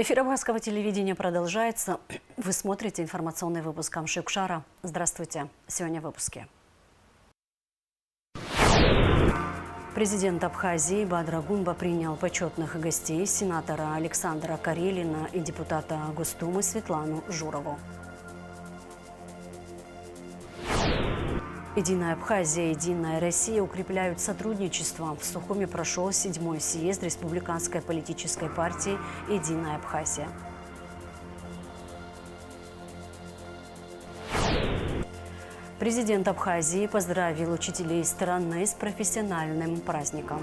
Эфир Абхазского телевидения продолжается. Вы смотрите информационный выпуск Камши-Кукшара. Здравствуйте. Сегодня в выпуске. Президент Абхазии Бадра Гунба принял почетных гостей сенатора Александра Карелина и депутата Госдумы Светлану Журову. Единая Абхазия и Единая Россия укрепляют сотрудничество. В Сухуме прошел 7-й съезд Республиканской политической партии «Единая Абхазия». Президент Абхазии поздравил учителей страны с профессиональным праздником.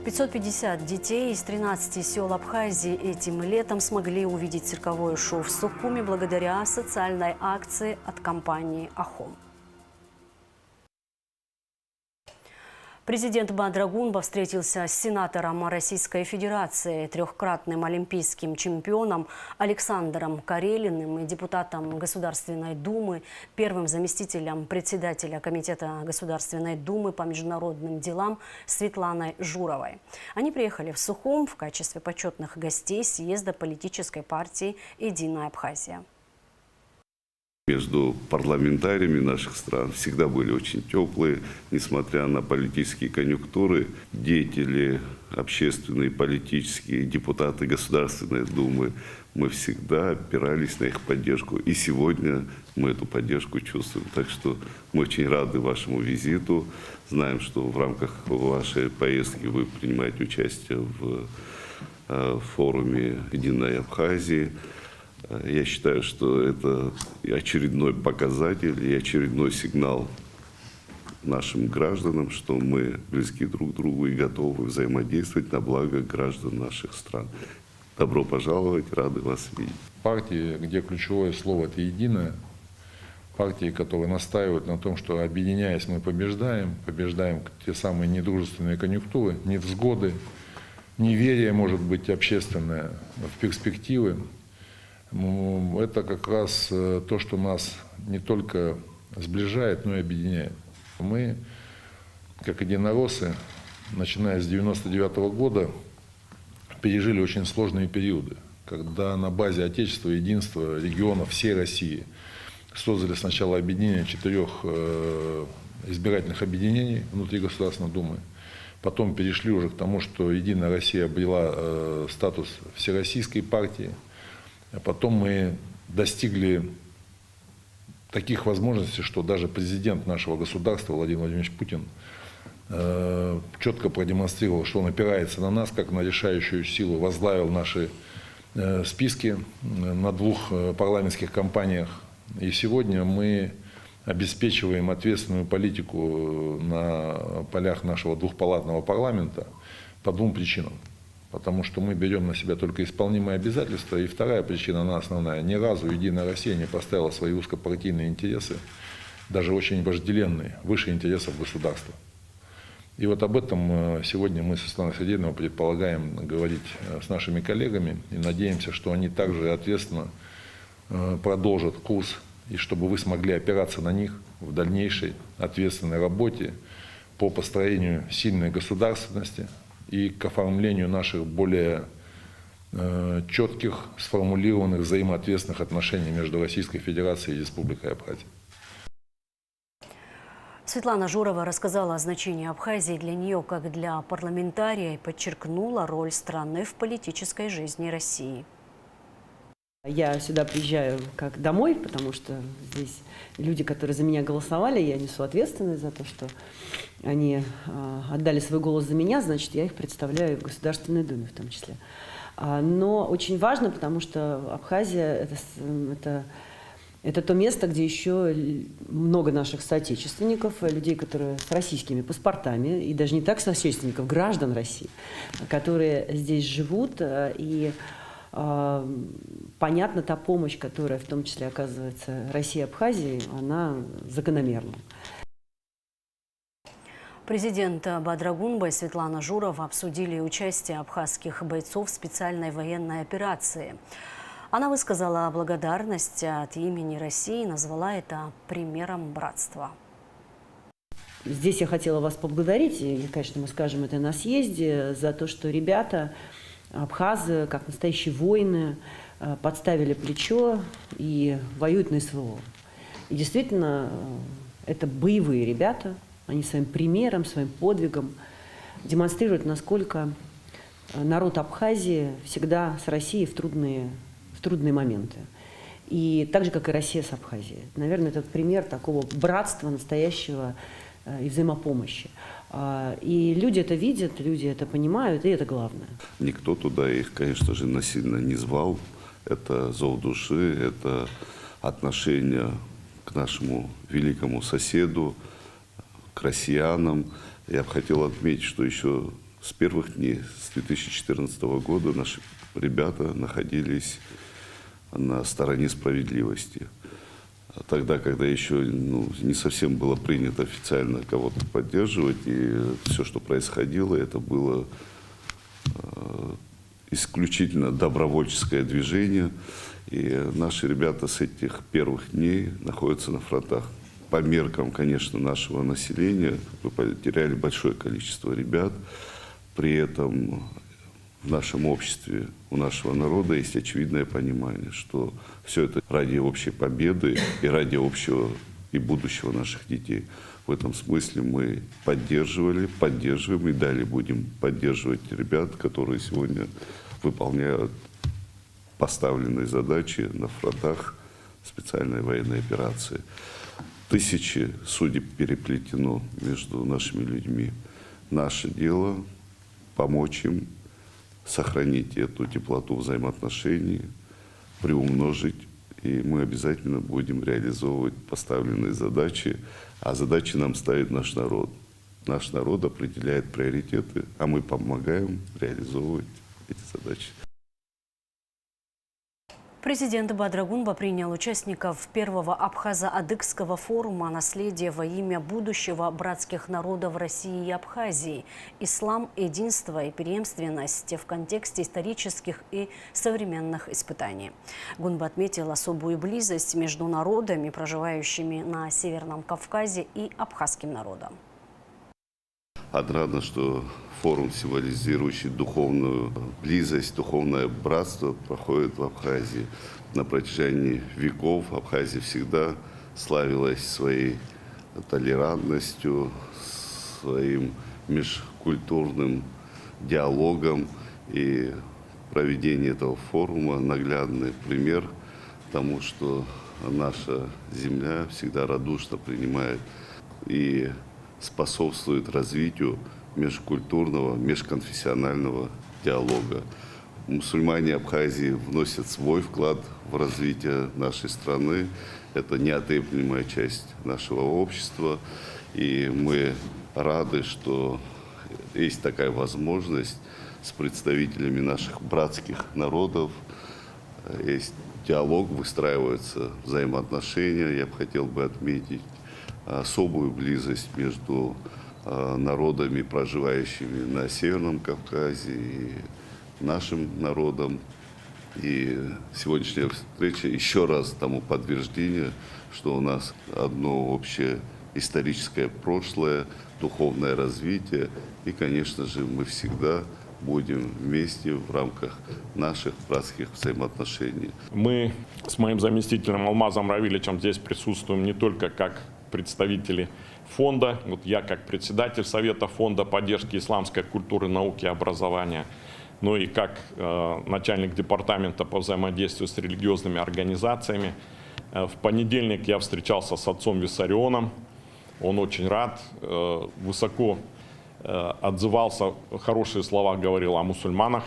«550 детей из 13 сел Абхазии этим летом смогли увидеть цирковое шоу в Сухуме благодаря социальной акции от компании «Ахом». Президент Бадра Гунба встретился с сенатором Российской Федерации, трехкратным олимпийским чемпионом Александром Карелиным и депутатом Государственной Думы, первым заместителем председателя Комитета Государственной Думы по международным делам Светланой Журовой. Они приехали в Сухум в качестве почетных гостей съезда политической партии «Единая Абхазия». Между парламентариями наших стран всегда были очень теплые, несмотря на политические конъюнктуры. Деятели общественные, политические, депутаты Государственной Думы, мы всегда опирались на их поддержку. И сегодня мы эту поддержку чувствуем. Так что мы очень рады вашему визиту. Знаем, что в рамках вашей поездки вы принимаете участие в форуме «Единой Абхазии». Я считаю, что это очередной показатель и очередной сигнал нашим гражданам, что мы близки друг к другу и готовы взаимодействовать на благо граждан наших стран. Добро пожаловать, рады вас видеть. Партии, где ключевое слово – это «единое», партии, которые настаивают на том, что объединяясь мы побеждаем те самые недружественные конъюнктуры, невзгоды, неверие, может быть, общественное в перспективы. Это как раз то, что нас не только сближает, но и объединяет. Мы, как единороссы, начиная с 1999 года, пережили очень сложные периоды, когда на базе Отечества, единства регионов всей России создали сначала объединение 4 избирательных объединений внутри Государственной Думы. Потом перешли уже к тому, что Единая Россия обрела статус всероссийской партии. А потом мы достигли таких возможностей, что даже президент нашего государства Владимир Владимирович Путин четко продемонстрировал, что он опирается на нас, как на решающую силу, возглавил наши списки на 2 парламентских кампаниях. И сегодня мы обеспечиваем ответственную политику на полях нашего двухпалатного парламента по 2 причинам. Потому что мы берем на себя только исполнимые обязательства. И вторая причина, она основная, ни разу Единая Россия не поставила свои узкопартийные интересы, даже очень вожделенные, выше интересов государства. И вот об этом сегодня мы со Светланой Сергеевной предполагаем говорить с нашими коллегами. И надеемся, что они также ответственно продолжат курс, и чтобы вы смогли опираться на них в дальнейшей ответственной работе по построению сильной государственности и к оформлению наших более четких, сформулированных взаимоответственных отношений между Российской Федерацией и Республикой Абхазия. Светлана Журова рассказала о значении Абхазии для нее как для парламентария и подчеркнула роль страны в политической жизни России. Я сюда приезжаю как домой, потому что здесь люди, которые за меня голосовали, я несу ответственность за то, что они отдали свой голос за меня, значит, я их представляю в Государственной Думе в том числе. Но очень важно, потому что Абхазия это то место, где еще много наших соотечественников, людей, которые с российскими паспортами, и даже не так соотечественников, граждан России, которые здесь живут, и понятно, та помощь, которая в том числе оказывается России и Абхазии, она закономерна. Президент Бадра Гунба и Светлана Журова обсудили участие абхазских бойцов в специальной военной операции. Она высказала благодарность от имени России и назвала это примером братства. здесь я хотела вас поблагодарить, и, конечно, мы скажем это на съезде, за то, что ребята, абхазы, как настоящие воины, подставили плечо и воюют на СВО. И действительно, это боевые ребята, они своим примером, своим подвигом демонстрируют, насколько народ Абхазии всегда с Россией в трудные моменты. И так же, как и Россия с Абхазией. Наверное, это пример такого братства настоящего и взаимопомощи. И люди это видят, люди это понимают, и это главное. Никто туда их, конечно же, насильно не звал. Это зов души, это отношение к нашему великому соседу, к россиянам. Я бы хотел отметить, что еще с первых дней, с 2014 года, наши ребята находились на стороне справедливости. Тогда, когда еще не совсем было принято официально кого-то поддерживать, и все, что происходило, это было исключительно добровольческое движение. И наши ребята с этих первых дней находятся на фронтах. По меркам, конечно, нашего населения мы потеряли большое количество ребят. При этом в нашем обществе, у нашего народа есть очевидное понимание, что все это ради общей победы и ради общего и будущего наших детей. В этом смысле мы поддерживали, поддерживаем и далее будем поддерживать ребят, которые сегодня выполняют поставленные задачи на фронтах специальной военной операции. Тысячи судеб переплетено между нашими людьми. Наше дело помочь им сохранить эту теплоту взаимоотношений, приумножить, и мы обязательно будем реализовывать поставленные задачи, а задачи нам ставит наш народ. Наш народ определяет приоритеты, а мы помогаем реализовывать эти задачи. Президент Бадрагунба принял участников первого Абхазо-Адыгского форума «Наследие во имя будущего братских народов России и Абхазии. Ислам, единство и преемственность в контексте исторических и современных испытаний». Гунба отметил особую близость между народами, проживающими на Северном Кавказе, и абхазским народом. Отрадно, что форум, символизирующий духовную близость, духовное братство, проходит в Абхазии. На протяжении веков Абхазия всегда славилась своей толерантностью, своим межкультурным диалогом. И проведение этого форума – наглядный пример тому, что наша земля всегда радушно принимает и способствует развитию межкультурного, межконфессионального диалога. Мусульмане Абхазии вносят свой вклад в развитие нашей страны. Это неотъемлемая часть нашего общества. И мы рады, что есть такая возможность с представителями наших братских народов. Есть диалог, выстраиваются взаимоотношения. Я бы хотел отметить особую близость между народами, проживающими на Северном Кавказе, и нашим народом. И сегодняшняя встреча еще раз тому подтверждение, что у нас одно общее историческое прошлое, духовное развитие. И, конечно же, мы всегда будем вместе в рамках наших братских взаимоотношений. Мы с моим заместителем Алмазом Равилевичем здесь присутствуем не только как представители фонда, вот я как председатель Совета фонда поддержки исламской культуры, науки и образования, но и как начальник департамента по взаимодействию с религиозными организациями. В понедельник я встречался с отцом Виссарионом, он очень рад, высоко отзывался, хорошие слова говорил о мусульманах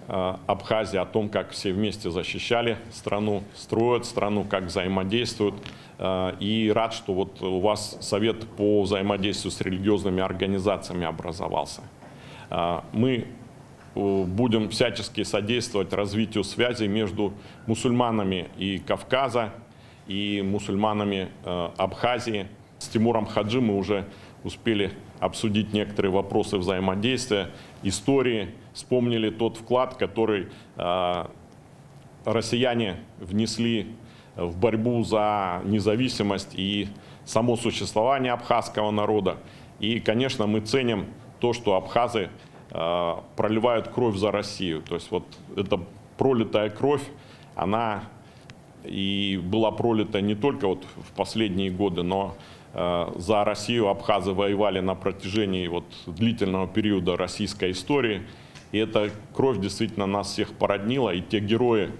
Абхазии, о том, как все вместе защищали страну, строят страну, как взаимодействуют. И рад, что вот у вас совет по взаимодействию с религиозными организациями образовался. Мы будем всячески содействовать развитию связей между мусульманами и Кавказа, и мусульманами Абхазии. С Тимуром Хаджи мы уже успели обсудить некоторые вопросы взаимодействия, истории, вспомнили тот вклад, который россияне внесли в борьбу за независимость и само существование абхазского народа. И, конечно, мы ценим то, что абхазы проливают кровь за Россию. То есть вот эта пролитая кровь, она и была пролита не только вот в последние годы, но за Россию абхазы воевали на протяжении вот длительного периода российской истории. И эта кровь действительно нас всех породнила. И те герои,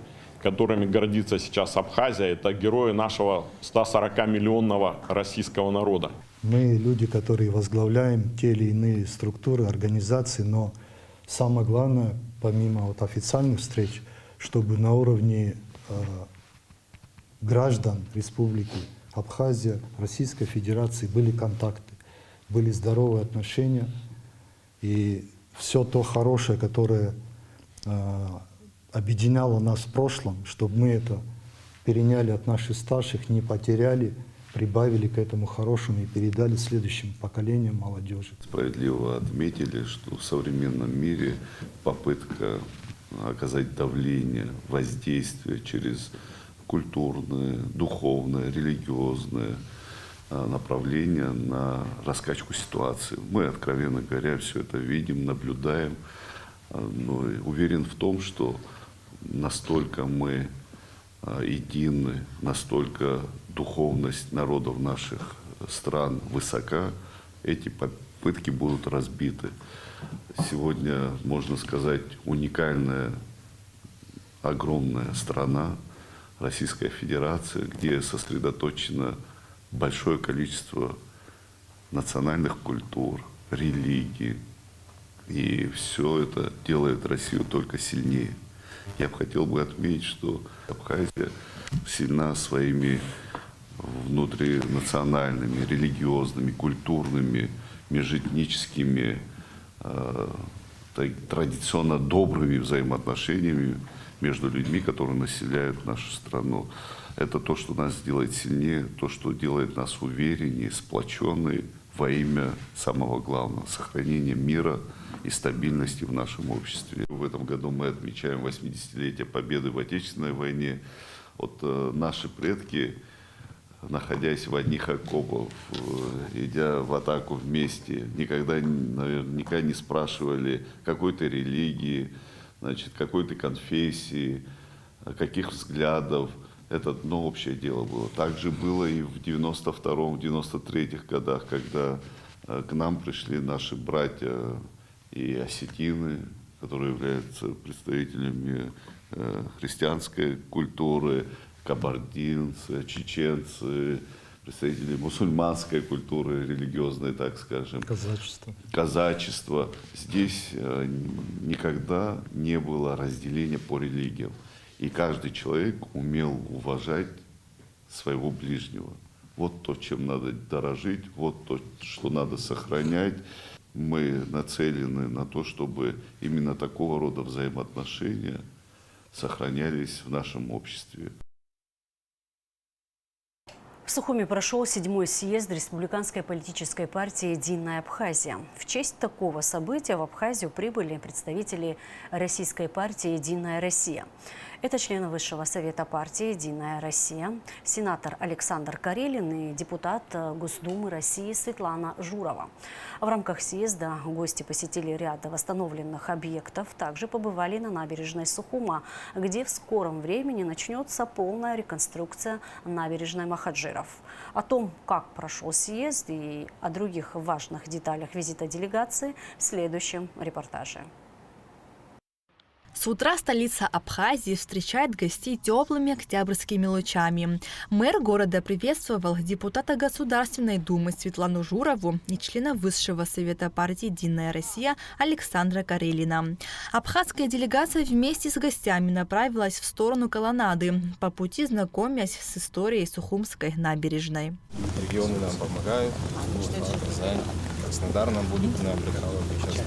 которыми гордится сейчас Абхазия, это герои нашего 140-миллионного российского народа. Мы люди, которые возглавляем те или иные структуры, организации, но самое главное, помимо вот официальных встреч, чтобы на уровне граждан Республики Абхазия, Российской Федерации были контакты, были здоровые отношения, и все то хорошее, которое объединяло нас в прошлом, чтобы мы это переняли от наших старших, не потеряли, прибавили к этому хорошему и передали следующим поколениям молодежи. Справедливо отметили, что в современном мире попытка оказать давление, воздействие через культурное, духовное, религиозное направление на раскачку ситуации. Мы, откровенно говоря, все это видим, наблюдаем, но уверен в том, что настолько мы едины, настолько духовность народов наших стран высока, эти попытки будут разбиты. Сегодня, можно сказать, уникальная, огромная страна, Российская Федерация, где сосредоточено большое количество национальных культур, религий. И все это делает Россию только сильнее. Я бы хотел отметить, что Абхазия сильна своими внутринациональными, религиозными, культурными, межэтническими, традиционно добрыми взаимоотношениями между людьми, которые населяют нашу страну. Это то, что нас делает сильнее, то, что делает нас увереннее, сплоченнее во имя самого главного – сохранения мира и стабильности в нашем обществе. В этом году мы отмечаем 80-летие победы в Отечественной войне. Вот наши предки, находясь в одних окопах, идя в атаку вместе, никогда наверняка не спрашивали какой-то религии, значит, какой-то конфессии, каких взглядов. Это общее дело было. Также было и в 92-м, 93-х годах, когда к нам пришли наши братья и осетины, которые являются представителями христианской культуры, кабардинцы, чеченцы, представители мусульманской культуры, религиозной, так скажем. Казачество. Казачество. Здесь никогда не было разделения по религиям. И каждый человек умел уважать своего ближнего. Вот то, чем надо дорожить, вот то, что надо сохранять. Мы нацелены на то, чтобы именно такого рода взаимоотношения сохранялись в нашем обществе. В Сухуми прошел 7-й съезд Республиканской политической партии «Единая Абхазия». В честь такого события в Абхазию прибыли представители российской партии «Единая Россия». Это члены Высшего совета партии «Единая Россия», сенатор Александр Карелин и депутат Госдумы России Светлана Журова. В рамках съезда гости посетили ряд восстановленных объектов, также побывали на набережной Сухума, где в скором времени начнется полная реконструкция набережной Махаджиров. О том, как прошел съезд и о других важных деталях визита делегации в следующем репортаже. С утра столица Абхазии встречает гостей теплыми октябрьскими лучами. Мэр города приветствовал депутата Государственной Думы Светлану Журову и члена Высшего совета партии «Единая Россия» Александра Карелина. Абхазская делегация вместе с гостями направилась в сторону колоннады, по пути знакомясь с историей Сухумской набережной. Регионы нам помогают, Казань, Краснодар нам будет, сейчас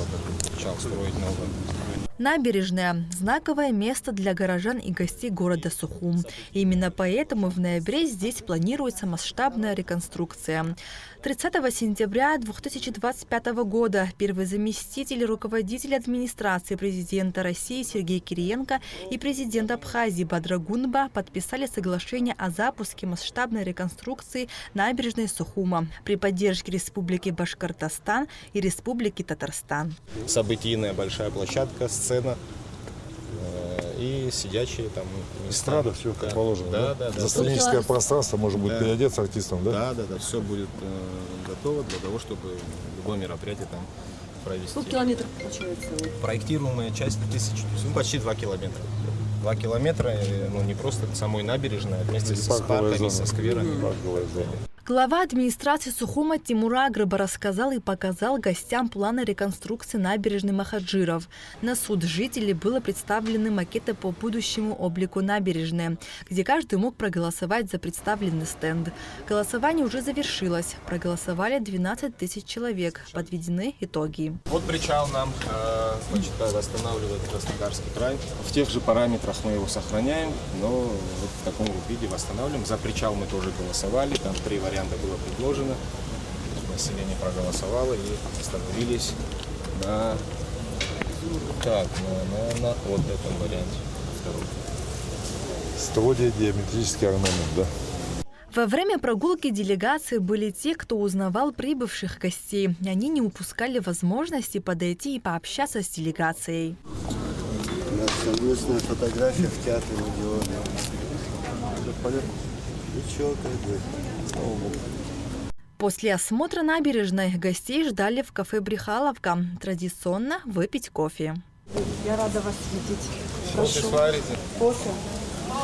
начал строить новое. Набережная – знаковое место для горожан и гостей города Сухум. Именно поэтому в ноябре здесь планируется масштабная реконструкция. 30 сентября 2025 года первый заместитель руководителя администрации президента России Сергей Кириенко и президент Абхазии Бадрагунба подписали соглашение о запуске масштабной реконструкции набережной Сухума при поддержке Республики Башкортостан и Республики Татарстан. Событийная большая площадка, сцена и сидячие там места. Эстрада, все как положено. Да. За сценическое пространство можно будет переодеться артистам, да? Да. Все будет готово для того, чтобы любое мероприятие там провести. Сколько километров получается? Проектируемая часть 1000, почти 2 километра. 2 километра, не просто самой набережной, а вместе с парками, со скверами. Глава администрации Сухума Тимур Агрыба рассказал и показал гостям планы реконструкции набережной Махаджиров. На суд жителей было представлены макеты по будущему облику набережной, где каждый мог проголосовать за представленный стенд. Голосование уже завершилось. Проголосовали 12 тысяч человек. Подведены итоги. Вот причал нам восстанавливает Краснодарский край. В тех же параметрах мы его сохраняем, но вот в таком виде восстанавливаем. За причал мы тоже голосовали. Там 3 варианта было предложено. Население проголосовало и остановились на вот этом варианте. Студия, диаметрический орнамент, да. Во время прогулки делегации были те, кто узнавал прибывших гостей. Они не упускали возможности подойти и пообщаться с делегацией. Совместная фотография в театре Родиона. Ничего, как бы. После осмотра набережной гостей ждали в кафе «Брехаловка». Традиционно выпить кофе. Я рада вас видеть. Прошу. Кофе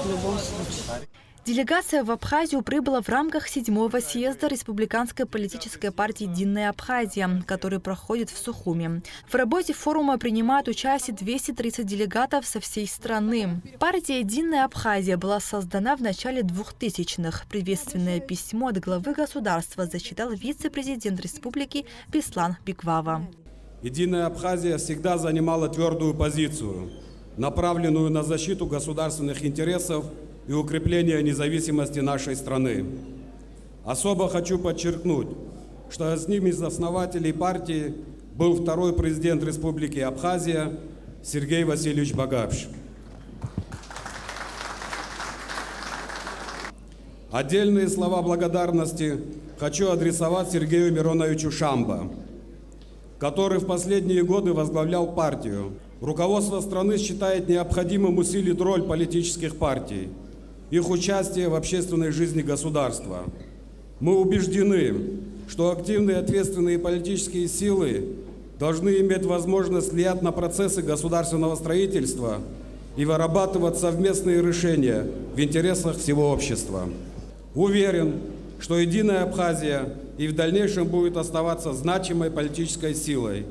в любом случае. Делегация в Абхазию прибыла в рамках 7-го съезда Республиканской политической партии «Единая Абхазия», который проходит в Сухуме. В работе форума принимают участие 230 делегатов со всей страны. Партия «Единая Абхазия» была создана в начале 2000-х. Приветственное письмо от главы государства зачитал вице-президент республики Беслан Биквава. «Единая Абхазия всегда занимала твердую позицию, направленную на защиту государственных интересов и укрепление независимости нашей страны. Особо хочу подчеркнуть, что одним из основателей партии был второй президент Республики Абхазия Сергей Васильевич Багапш. Отдельные слова благодарности хочу адресовать Сергею Мироновичу Шамбо, который в последние годы возглавлял партию. Руководство страны считает необходимым усилить роль политических партий, их участие в общественной жизни государства. Мы убеждены, что активные ответственные политические силы должны иметь возможность влиять на процессы государственного строительства и вырабатывать совместные решения в интересах всего общества. Уверен, что «Единая Абхазия» и в дальнейшем будет оставаться значимой политической силой,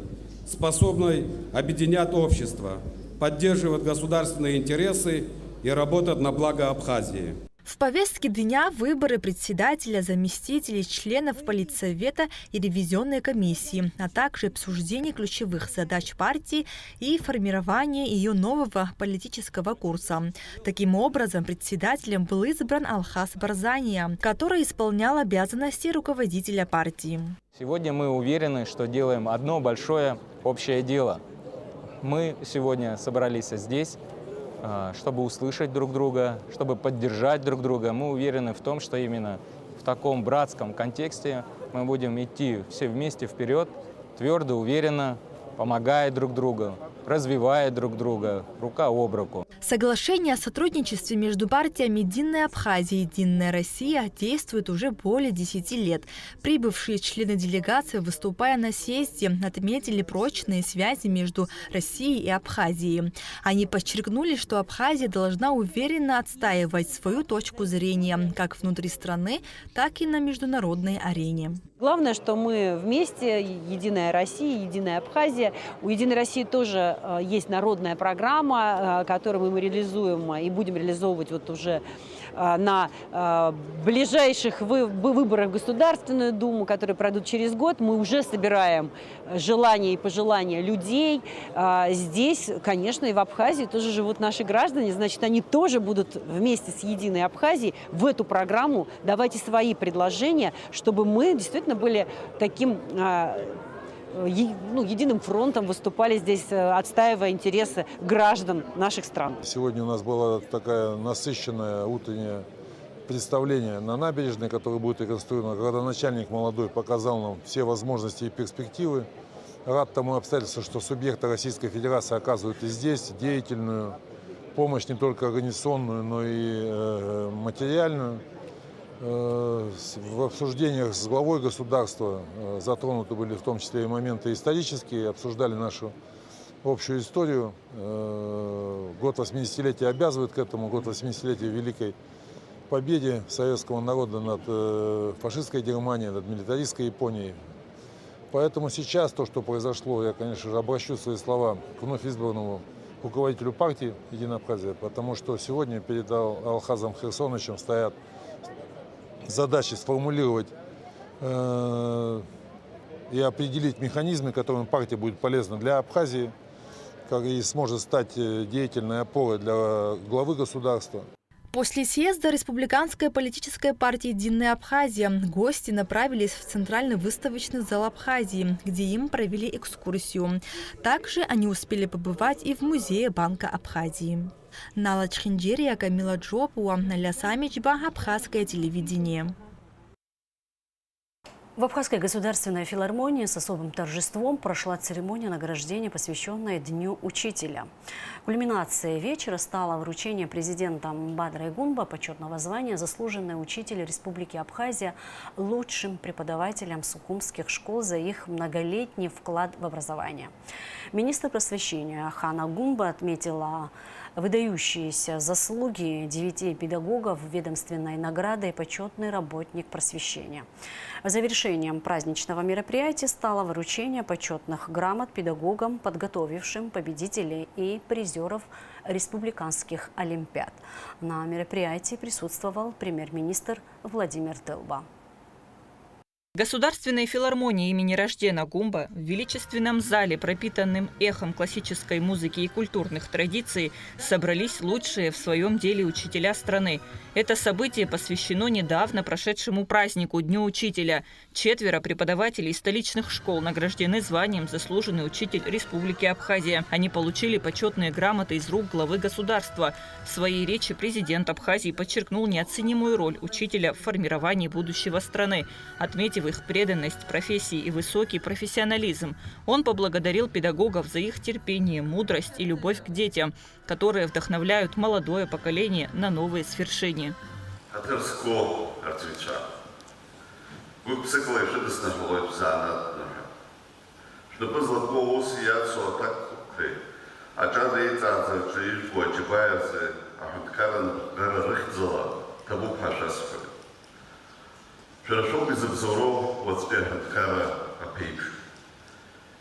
способной объединять общество, поддерживать государственные интересы и работать на благо Абхазии. В повестке дня выборы председателя, заместителей, членов политсовета и ревизионной комиссии, а также обсуждение ключевых задач партии и формирование ее нового политического курса. Таким образом, председателем был избран Алхас Барзания, который исполнял обязанности руководителя партии. Сегодня мы уверены, что делаем одно большое общее дело. Мы сегодня собрались здесь, чтобы услышать друг друга, чтобы поддержать друг друга. Мы уверены в том, что именно в таком братском контексте мы будем идти все вместе вперед, твердо, уверенно, помогая друг другу, развивая друг друга, рука об руку. Соглашение о сотрудничестве между партиями «Единая Абхазия» и «Единая Россия» действует уже более 10 лет. Прибывшие члены делегации, выступая на съезде, отметили прочные связи между Россией и Абхазией. Они подчеркнули, что Абхазия должна уверенно отстаивать свою точку зрения как внутри страны, так и на международной арене. Главное, что мы вместе, Единая Россия, Единая Абхазия. У Единой России тоже есть народная программа, которую мы реализуем и будем реализовывать вот уже на ближайших выборах в Государственную Думу, которые пройдут через год, мы уже собираем желания и пожелания людей. Здесь, конечно, и в Абхазии тоже живут наши граждане, значит, они тоже будут вместе с «Единой Абхазией» в эту программу давать и свои предложения, чтобы мы действительно были таким единым фронтом, выступали здесь, отстаивая интересы граждан наших стран. Сегодня у нас было такое насыщенное утреннее представление на набережной, которое будет реконструировано. Градоначальник молодой показал нам все возможности и перспективы. Рад тому обстоятельству, что субъекты Российской Федерации оказывают и здесь деятельную помощь, не только организационную, но и материальную. В обсуждениях с главой государства затронуты были в том числе и моменты исторические, обсуждали нашу общую историю. Год 80-летия обязывает к этому, год 80-летия Великой Победе советского народа над фашистской Германией, над милитаристской Японией. Поэтому сейчас то, что произошло, я, конечно же, обращу свои слова к вновь избранному руководителю партии «Единая Абхазия», потому что сегодня перед Алхазом Херсоновичем стоят задачи сформулировать и определить механизмы, которыми партия будет полезна для Абхазии, как и сможет стать деятельной опорой для главы государства. После съезда Республиканской политической партии «Единая Абхазия» гости направились в Центральный выставочный зал Абхазии, где им провели экскурсию. Также они успели побывать и в музее Банка Абхазии. Нала Чхинджерия, Камила Джопуа, Наля Самичба, Абхазское телевидение. В Абхазской государственной филармонии с особым торжеством прошла церемония награждения, посвященная Дню учителя. Кульминацией вечера стало вручение президентом Бадрой Гунба почетного звания «Заслуженный учитель Республики Абхазия» лучшим преподавателям суккумских школ за их многолетний вклад в образование. Министр просвещения Хана Гунба отметила выдающиеся заслуги 9 педагогов ведомственной наградой «Почетный работник просвещения». Завершением праздничного мероприятия стало вручение почетных грамот педагогам, подготовившим победителей и призеров республиканских олимпиад. На мероприятии присутствовал премьер-министр Владимир Тылба. В Государственной филармонии имени Раждена Гумба в величественном зале, пропитанным эхом классической музыки и культурных традиций, собрались лучшие в своем деле учителя страны. Это событие посвящено недавно прошедшему празднику Дню учителя. 4 преподавателей столичных школ награждены званием «Заслуженный учитель Республики Абхазия». Они получили почетные грамоты из рук главы государства. В своей речи президент Абхазии подчеркнул неоценимую роль учителя в формировании будущего страны, отметив их преданность профессии и высокий профессионализм. Он поблагодарил педагогов за их терпение, мудрость и любовь к детям, которые вдохновляют молодое поколение на новые свершения. Широшел без обзоров от спяхаткара опейш.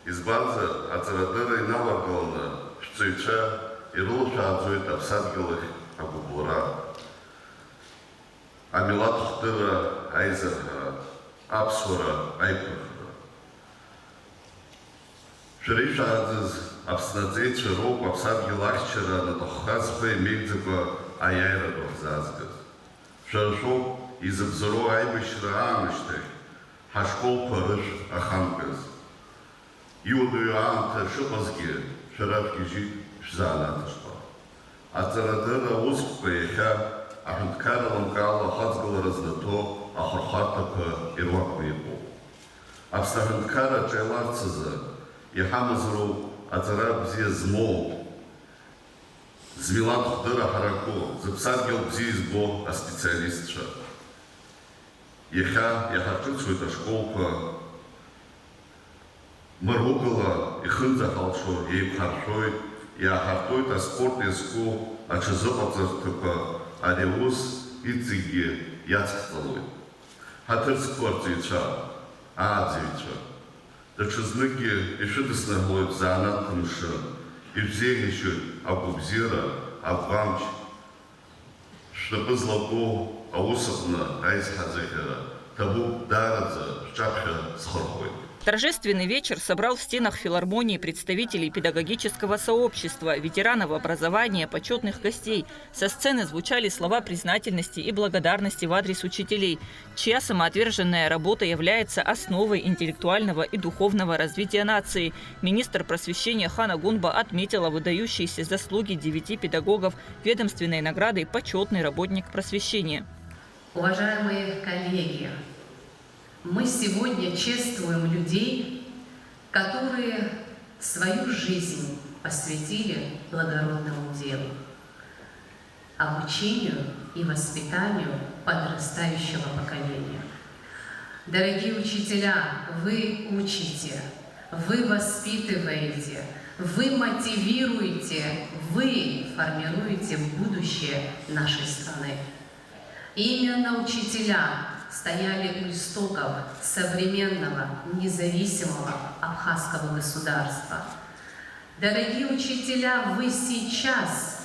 Избанза ацарадыра и налагална, шцуйча и рулша адзует обсадгилых агубура. Амилат хтыра айзарха, абсура айпухра. Шириша адзиз абснадзейт широк обсадгилахчера на тоххазбе мегдзиба аяйра дохзазгаз. Широшел из обзору айбышра амыштых, хашкол парыш ахамказ. Юдую амта шипазги, шарафки жит шзанатышпа. Ацарадыра узкпа еха, аханткара ламкала хацгала раздато, ахархатапа ирвакпа ебу. Абстаханткара чайларцаза, ехамазру ацарабзе змол, Звилат худыра харако, запсадгил бзизбо, а специалистша. Еха чувствует школка, мыругала, и хынза халшо, ей харшой, и ахартует а спорт языку, а чезопацев тупа, а ревуз и циги яцксталуй. Хатырск квартирча, а адзивича. Да чезныки и шидыснаглой за анатомша, и взяли еще Абубзира, Абвамч, чтобы злако аусовна айзхазыхера, табу дарадза чапха схорхой. Торжественный вечер собрал в стенах филармонии представителей педагогического сообщества, ветеранов образования, почетных гостей. Со сцены звучали слова признательности и благодарности в адрес учителей, чья самоотверженная работа является основой интеллектуального и духовного развития нации. Министр просвещения Хана Гунба отметила выдающиеся заслуги 9 педагогов ведомственной наградой «Почетный работник просвещения». Уважаемые коллеги, мы сегодня чествуем людей, которые свою жизнь посвятили благородному делу, обучению и воспитанию подрастающего поколения. Дорогие учителя, вы учите, вы воспитываете, вы мотивируете, вы формируете будущее нашей страны. Именно учителя стояли у истоков современного независимого абхазского государства. Дорогие учителя, вы сейчас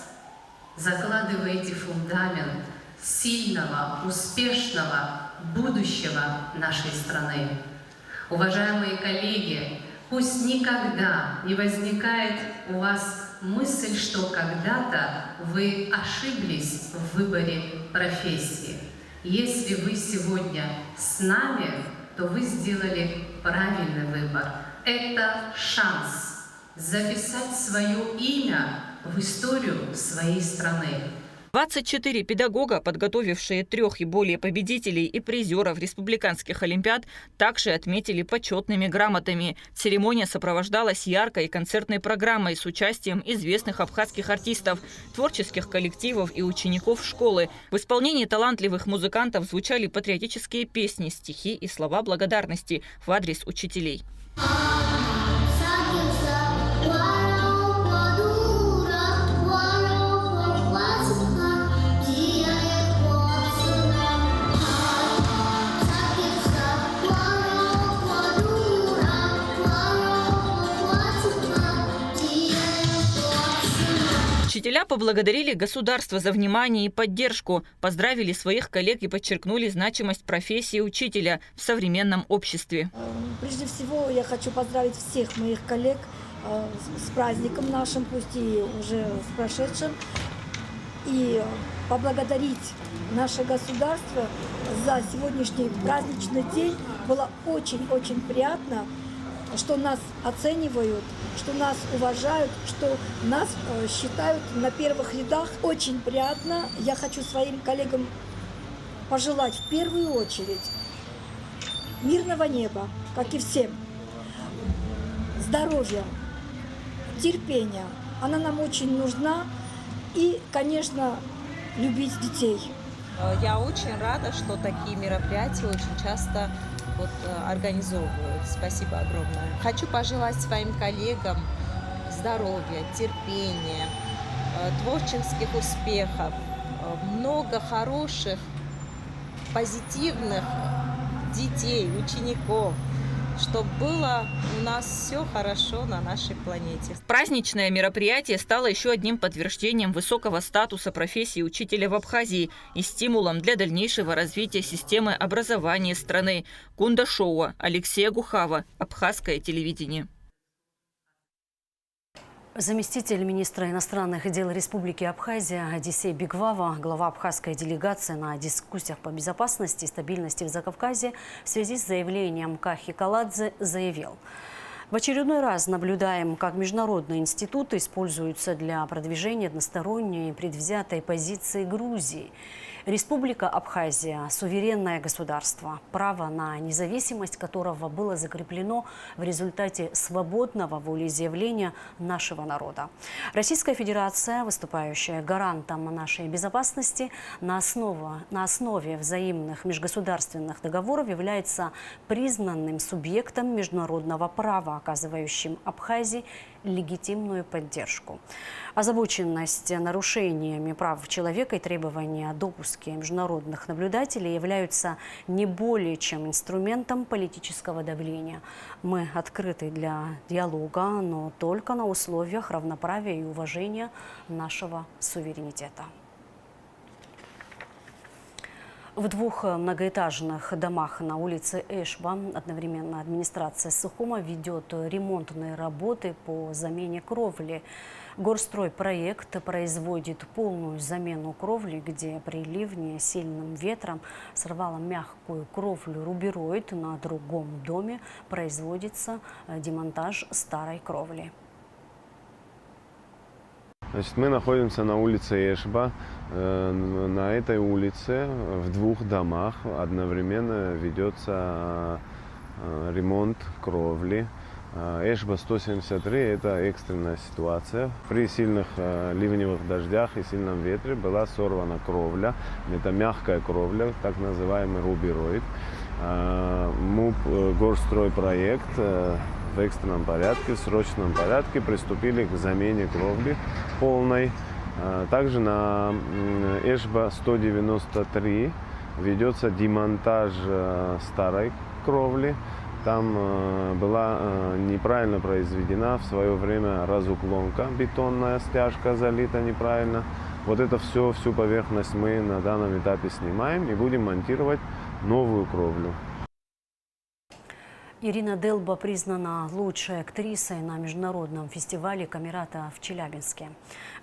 закладываете фундамент сильного, успешного будущего нашей страны. Уважаемые коллеги, пусть никогда не возникает у вас мысль, что когда-то вы ошиблись в выборе профессии. Если вы сегодня с нами, то вы сделали правильный выбор. Это шанс записать свое имя в историю своей страны. 24 педагога, подготовившие 3 и более победителей и призеров республиканских олимпиад, также отметили почетными грамотами. Церемония сопровождалась яркой концертной программой с участием известных абхазских артистов, творческих коллективов и учеников школы. В исполнении талантливых музыкантов звучали патриотические песни, стихи и слова благодарности в адрес учителей. Учителя поблагодарили государство за внимание и поддержку, поздравили своих коллег и подчеркнули значимость профессии учителя в современном обществе. Прежде всего, я хочу поздравить всех моих коллег с праздником нашим, пусть и уже с прошедшим, и поблагодарить наше государство за сегодняшний праздничный день. Было очень-очень приятно, что нас оценивают, что нас уважают, что нас считают на первых рядах. Очень приятно. Я хочу своим коллегам пожелать в первую очередь мирного неба, как и всем, здоровья, терпения. Она нам очень нужна. И, конечно, любить детей. Я очень рада, что такие мероприятия очень часто организовывают. Спасибо огромное. Хочу пожелать своим коллегам здоровья, терпения, творческих успехов, много хороших, позитивных детей, учеников, чтобы было у нас все хорошо на нашей планете. Праздничное мероприятие стало еще одним подтверждением высокого статуса профессии учителя в Абхазии и стимулом для дальнейшего развития системы образования страны. Гунда Шоуа, Алексея Гухава, Абхазское телевидение. Заместитель министра иностранных дел Республики Абхазия Одиссей Бигвава, глава абхазской делегации на дискуссиях по безопасности и стабильности в Закавказье в связи с заявлением Кахи Каладзе заявил: в очередной раз наблюдаем, как международные институты используются для продвижения односторонней и предвзятой позиции Грузии. Республика Абхазия – суверенное государство, право на независимость которого было закреплено в результате свободного волеизъявления нашего народа. Российская Федерация, выступающая гарантом нашей безопасности, на основе взаимных межгосударственных договоров является признанным субъектом международного права, оказывающим Абхазии легитимную поддержку. Озабоченность нарушениями прав человека и требования о допуске международных наблюдателей являются не более чем инструментом политического давления. Мы открыты для диалога, но только на условиях равноправия и уважения нашего суверенитета. В двух многоэтажных домах на улице Эшба одновременно администрация Сухума ведет ремонтные работы по замене кровли. Горстройпроект производит полную замену кровли, где при ливне сильным ветром сорвало мягкую кровлю рубероид. На другом доме производится демонтаж старой кровли. Значит, мы находимся на улице Эшба. На этой улице в двух домах одновременно ведется ремонт кровли. Эшба 173 – это экстренная ситуация. При сильных ливневых дождях и сильном ветре была сорвана кровля. Это мягкая кровля, так называемый рубероид. МУП «Горстройпроект» в экстренном порядке, в срочном порядке приступили к замене кровли полной. Также на Эшба 193 ведется демонтаж старой кровли. Там была неправильно произведена в свое время разуклонка, бетонная стяжка залита неправильно. Вот это всю поверхность мы на данном этапе снимаем и будем монтировать новую кровлю. Ирина Делба признана лучшей актрисой на международном фестивале Камерата в Челябинске.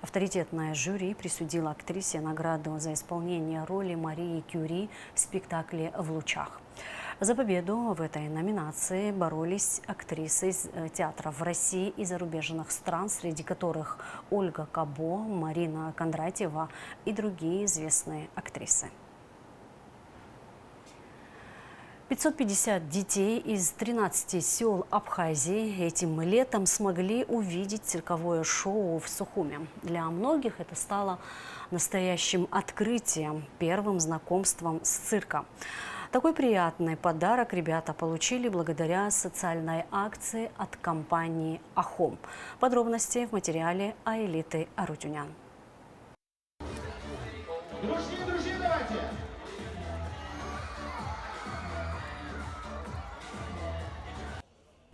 Авторитетное жюри присудило актрисе награду за исполнение роли Марии Кюри в спектакле «В лучах». За победу в этой номинации боролись актрисы из театров России и зарубежных стран, среди которых Ольга Кабо, Марина Кондратьева и другие известные актрисы. 550 детей из 13 сел Абхазии этим летом смогли увидеть цирковое шоу в Сухуме. Для многих это стало настоящим открытием, первым знакомством с цирком. Такой приятный подарок ребята получили благодаря социальной акции от компании «Ахом». Подробности в материале Аэлиты Арутюнян. Дружки, давайте!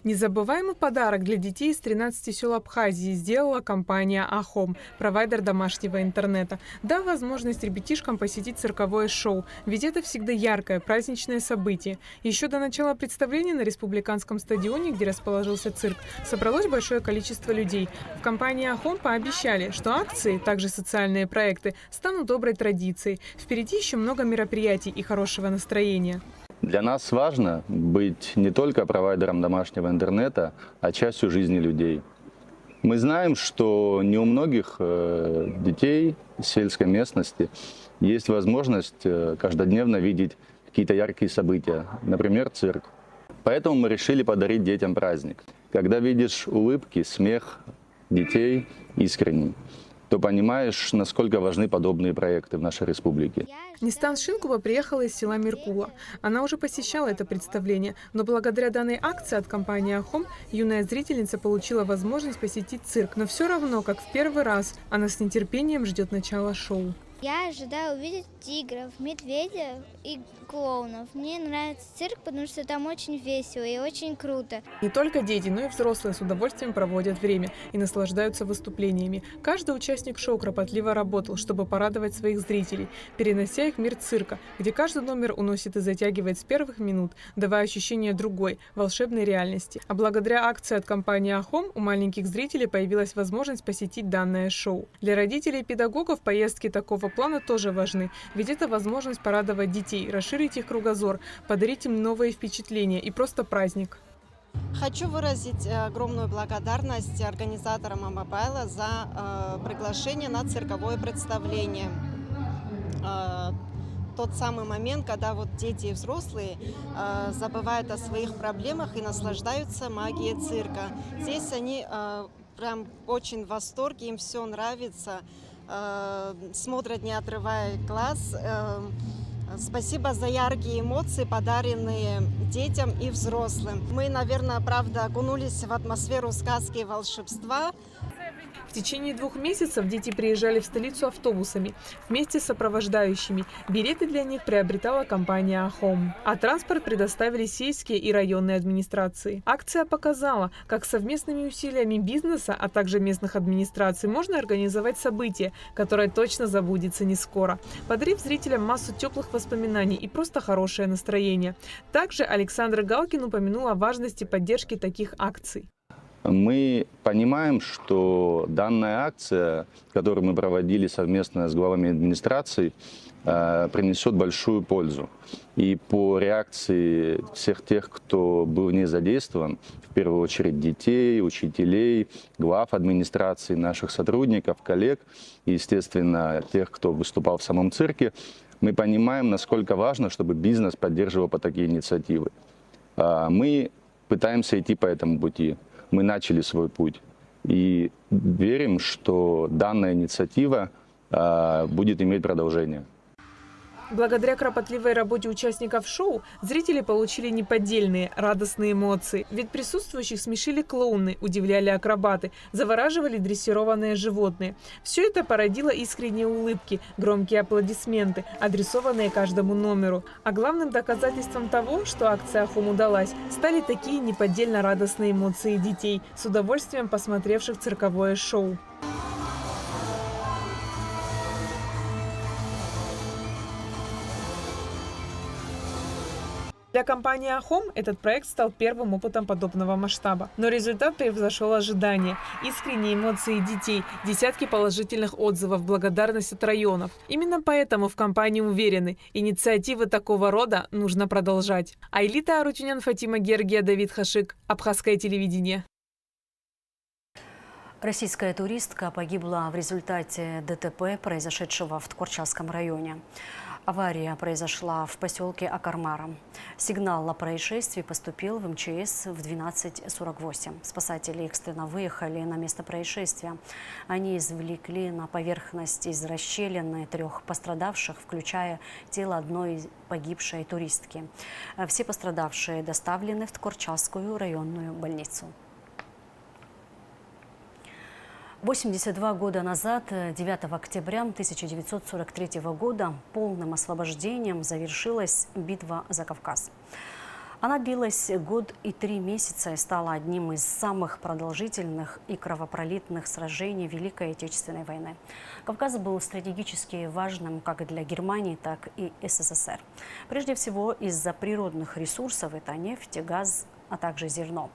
Незабываемый подарок для детей из 13 сел Абхазии сделала компания «Ахом», провайдер домашнего интернета, дав возможность ребятишкам посетить цирковое шоу, ведь это всегда яркое, праздничное событие. Еще до начала представления на республиканском стадионе, где расположился цирк, собралось большое количество людей. В компании «Ахом» пообещали, что акции, также социальные проекты, станут доброй традицией. Впереди еще много мероприятий и хорошего настроения. Для нас важно быть не только провайдером домашнего интернета, а частью жизни людей. Мы знаем, что не у многих детей сельской местности есть возможность каждодневно видеть какие-то яркие события, например, цирк. Поэтому мы решили подарить детям праздник. Когда видишь улыбки, смех детей искренний, то понимаешь, насколько важны подобные проекты в нашей республике. Нистан Шинкова приехала из села Меркула. Она уже посещала это представление, но благодаря данной акции от компании «Ахом» юная зрительница получила возможность посетить цирк. Но все равно, как в первый раз, она с нетерпением ждет начала шоу. Я ожидаю увидеть тигров, медведя и клоунов. Мне нравится цирк, потому что там очень весело и очень круто. Не только дети, но и взрослые с удовольствием проводят время и наслаждаются выступлениями. Каждый участник шоу кропотливо работал, чтобы порадовать своих зрителей, перенося их в мир цирка, где каждый номер уносит и затягивает с первых минут, давая ощущение другой, волшебной реальности. А благодаря акции от компании «Ахом» у маленьких зрителей появилась возможность посетить данное шоу. Для родителей и педагогов поездки такого плана тоже важны, ведь это возможность порадовать детей, расширить их кругозор, подарить им новые впечатления и просто праздник. Хочу выразить огромную благодарность организаторам Амобайла за приглашение на цирковое представление. Тот самый момент, когда вот дети и взрослые забывают о своих проблемах и наслаждаются магией цирка. Здесь они прям очень в восторге, им все нравится. Смотрят, не отрывая глаз. Спасибо за яркие эмоции, подаренные детям и взрослым. Мы, наверное, правда, окунулись в атмосферу сказки и волшебства. В течение 2 месяцев дети приезжали в столицу автобусами вместе с сопровождающими. Билеты для них приобретала компания «Ахом». А транспорт предоставили сельские и районные администрации. Акция показала, как совместными усилиями бизнеса, а также местных администраций можно организовать событие, которое точно забудется не скоро, подарив зрителям массу теплых воспоминаний и просто хорошее настроение. Также Александр Галкин упомянул о важности поддержки таких акций. Мы понимаем, что данная акция, которую мы проводили совместно с главами администраций, принесет большую пользу. И по реакции всех тех, кто был в ней задействован, в первую очередь детей, учителей, глав администрации, наших сотрудников, коллег и, естественно, тех, кто выступал в самом цирке, мы понимаем, насколько важно, чтобы бизнес поддерживал такие инициативы. Мы пытаемся идти по этому пути. Мы начали свой путь и верим, что данная инициатива будет иметь продолжение. Благодаря кропотливой работе участников шоу зрители получили неподдельные, радостные эмоции. Ведь присутствующих смешили клоуны, удивляли акробаты, завораживали дрессированные животные. Все это породило искренние улыбки, громкие аплодисменты, адресованные каждому номеру. А главным доказательством того, что акция «Ахом» удалась, стали такие неподдельно радостные эмоции детей, с удовольствием посмотревших цирковое шоу. Для компании «Ахом» этот проект стал первым опытом подобного масштаба. Но результат превзошел ожидания. Искренние эмоции детей, десятки положительных отзывов, благодарность от районов. Именно поэтому в компании уверены, инициативы такого рода нужно продолжать. Айлита Арутюнян, Фатима Гергия, Давид Хашик. Абхазское телевидение. Российская туристка погибла в результате ДТП, произошедшего в Тхорчалском районе. Авария произошла в поселке Акармара. Сигнал о происшествии поступил в МЧС в 12:48. Спасатели экстренно выехали на место происшествия. Они извлекли на поверхность из расщелины 3 пострадавших, включая тело одной погибшей туристки. Все пострадавшие доставлены в Тхорчалскую районную больницу. 82 года назад, 9 октября 1943 года, полным освобождением завершилась битва за Кавказ. Она длилась 1 год и 3 месяца и стала одним из самых продолжительных и кровопролитных сражений Великой Отечественной войны. Кавказ был стратегически важным как для Германии, так и СССР. Прежде всего из-за природных ресурсов – это нефть, газ, а также зерно.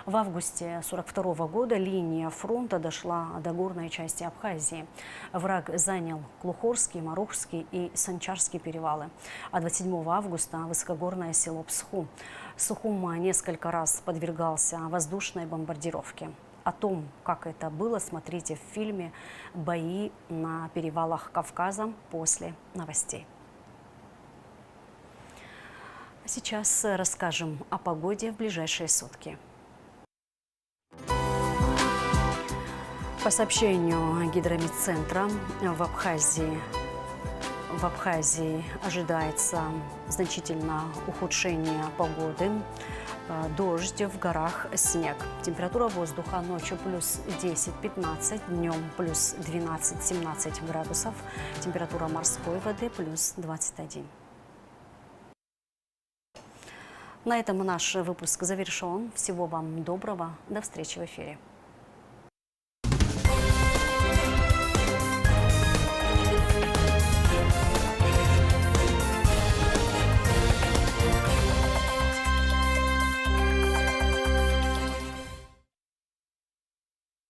В августе 1942 года линия фронта дошла до горной части Абхазии. Враг занял Клухорский, Марухский и Санчарский перевалы. А 27 августа высокогорное село Псху. Сухум несколько раз подвергался воздушной бомбардировке. О том, как это было, смотрите в фильме «Бои на перевалах Кавказа» после новостей. Сейчас расскажем о погоде в ближайшие сутки. По сообщению гидрометцентра, в Абхазии ожидается значительное ухудшение погоды. Дождь, в горах снег. Температура воздуха ночью плюс 10-15, днем плюс 12-17 градусов. Температура морской воды плюс 21. На этом наш выпуск завершен. Всего вам доброго. До встречи в эфире.